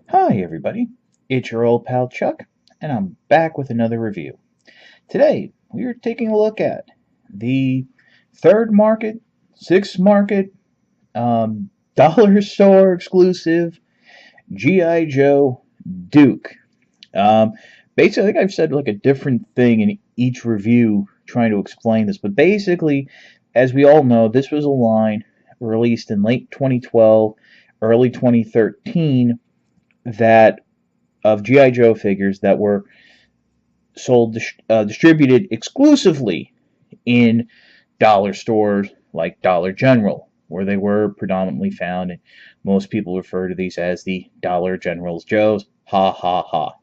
Hi, everybody. It's your old pal Chuck, and I'm back with another review. Today, we are taking a look at the third market, sixth market, dollar store exclusive G.I. Joe Duke. Um, Basically, I think I've said like a different thing in each review trying to explain this, but basically, as we all know, this was a line released in late 2012, early 2013 that of GI Joe figures that were distributed exclusively in dollar stores like Dollar General, where they were predominantly found. And most people refer to these as the Dollar General's Joes. Ha ha ha.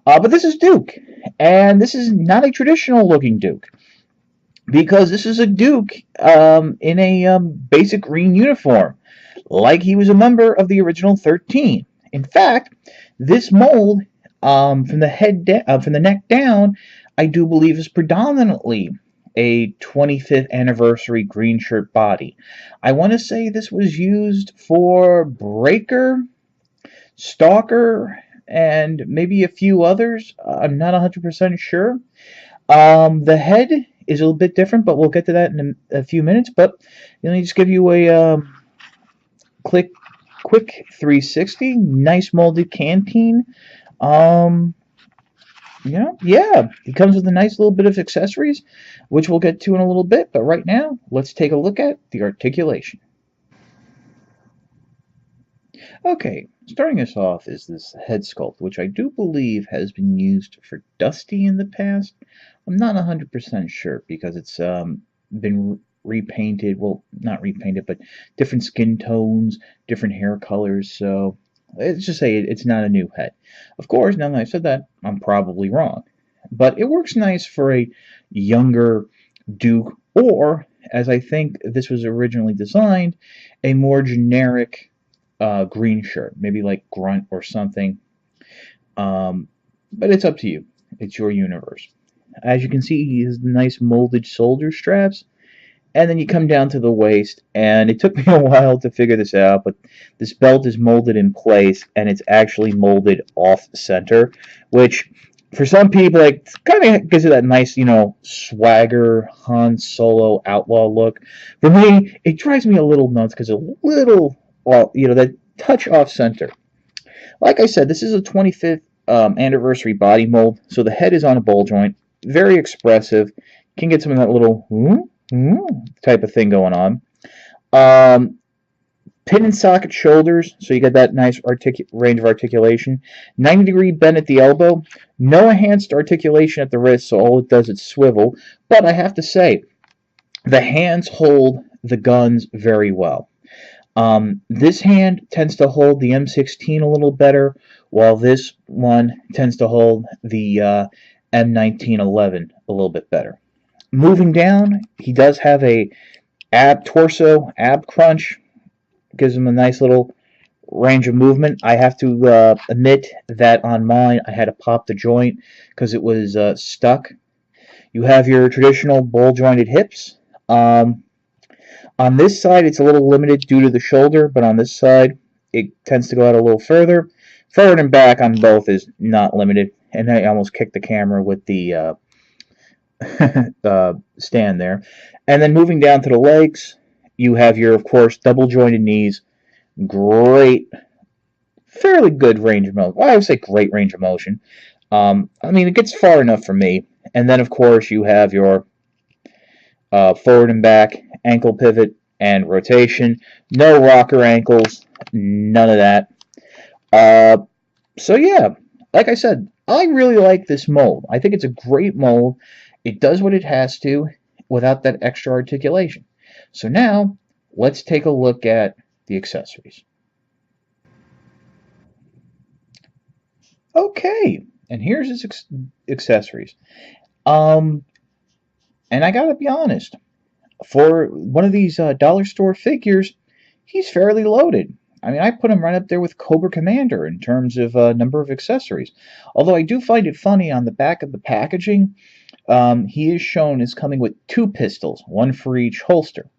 But this is Duke, and this is not a traditional looking Duke because this is a Duke in a basic green uniform, like he was a member of the original 13. In fact, this mold from from the neck down, I do believe is predominantly a 25th anniversary green shirt body. I want to say this was used for Breaker, Stalker, and maybe a few others. I'm not 100% sure. The head is a little bit different, but we'll get to that in a few minutes. But let me just give you a quick 360. Nice molded canteen. Um, yeah, it comes with a nice little bit of accessories, which we'll get to in a little bit. But right now, let's take a look at the articulation. Okay, starting us off is this head sculpt, which I do believe has been used for Dusty in the past. I'm not 100% sure because it's been repainted. Well, not repainted, but different skin tones, different hair colors. So let's just say it's not a new head. Of course, now that I've said that, I'm probably wrong. But it works nice for a younger Duke, or, as I think this was originally designed, a more generic green shirt, maybe like Grunt or something. But it's up to you. It's your universe. As you can see, he has nice molded shoulder straps, and then you come down to the waist. And it took me a while to figure this out, but this belt is molded in place, and it's actually molded off center, which for some people, like, kind of gives it that nice, swagger Han Solo outlaw look. For me, it drives me a little nuts because a little, well, that touch off center. Like I said, this is a 25th anniversary body mold, so the head is on a ball joint, very expressive. Can get some of that little type of thing going on. Um, Pin and socket shoulders, so you get that nice range of articulation. 90-degree bend at the elbow. No enhanced articulation at the wrist, so all it does is swivel. But I have to say, the hands hold the guns very well. This hand tends to hold the M16 a little better, while this one tends to hold the M1911 a little bit better. Moving down, he does have a torso ab crunch, gives him a nice little range of movement. I have to admit that on mine I had to pop the joint because it was stuck. You have your traditional ball jointed hips. On this side, it's a little limited due to the shoulder, but on this side, it tends to go out a little further. Forward and back on both is not limited, and I almost kicked the camera with the stand there. And then moving down to the legs, you have your, of course, double jointed knees. Great, fairly good range of motion. Well, I would say great range of motion. I mean, it gets far enough for me. And then, of course, you have your forward and back, ankle pivot, and rotation. No rocker ankles, none of that. So yeah, like I said, I really like this mold. I think it's a great mold. It does what it has to without that extra articulation. So now, let's take a look at the accessories. Okay, and here's his accessories. Um, and I gotta be honest, for one of these dollar store figures, he's fairly loaded. I mean, I put him right up there with Cobra Commander in terms of number of accessories. Although I do find it funny on the back of the packaging, he is shown as coming with two pistols, one for each holster.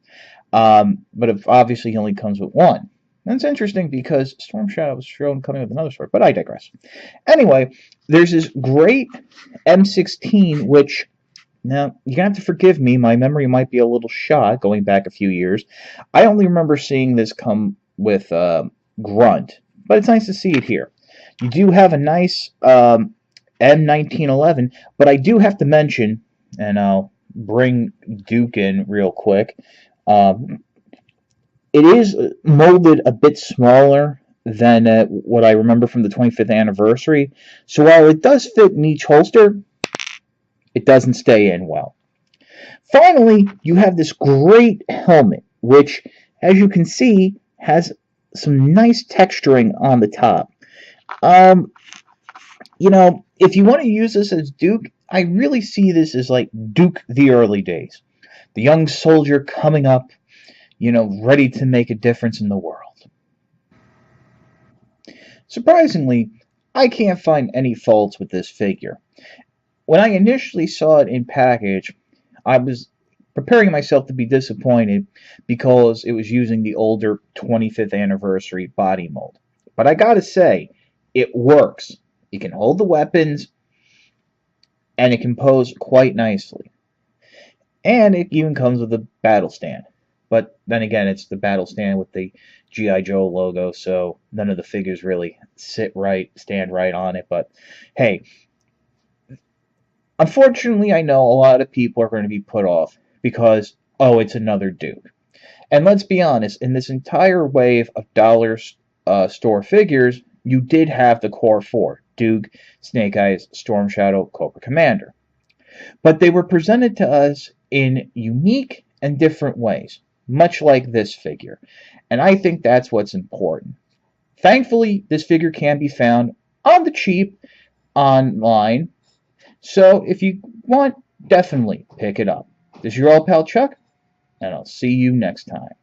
But obviously he only comes with one. That's interesting because Storm Shadow was shown coming with another sword, but I digress. Anyway, there's this great M16, which, now, you're going to have to forgive me, my memory might be a little shot going back a few years. I only remember seeing this come with Grunt, but it's nice to see it here. You do have a nice M1911, but I do have to mention, and I'll bring Duke in real quick, it is molded a bit smaller than what I remember from the 25th anniversary, so while it does fit in each holster, it doesn't stay in well. Finally, you have this great helmet, which, as you can see, has some nice texturing on the top. You know, if you want to use this as Duke, I really see this as like Duke the early days. The young soldier coming up, you know, ready to make a difference in the world. Surprisingly, I can't find any faults with this figure. When I initially saw it in package, I was preparing myself to be disappointed because it was using the older 25th anniversary body mold. But I gotta say, it works. It can hold the weapons, and it can pose quite nicely. And it even comes with a battle stand. But then again, it's the battle stand with the G.I. Joe logo, so none of the figures really stand right on it. But hey, unfortunately, I know a lot of people are going to be put off because, oh, it's another Duke. And let's be honest, in this entire wave of dollar store figures, you did have the core four: Duke, Snake Eyes, Storm Shadow, Cobra Commander. But they were presented to us in unique and different ways, much like this figure. And I think that's what's important. Thankfully, this figure can be found on the cheap online. So if you want, definitely pick it up. This is your old pal Chuck, and I'll see you next time.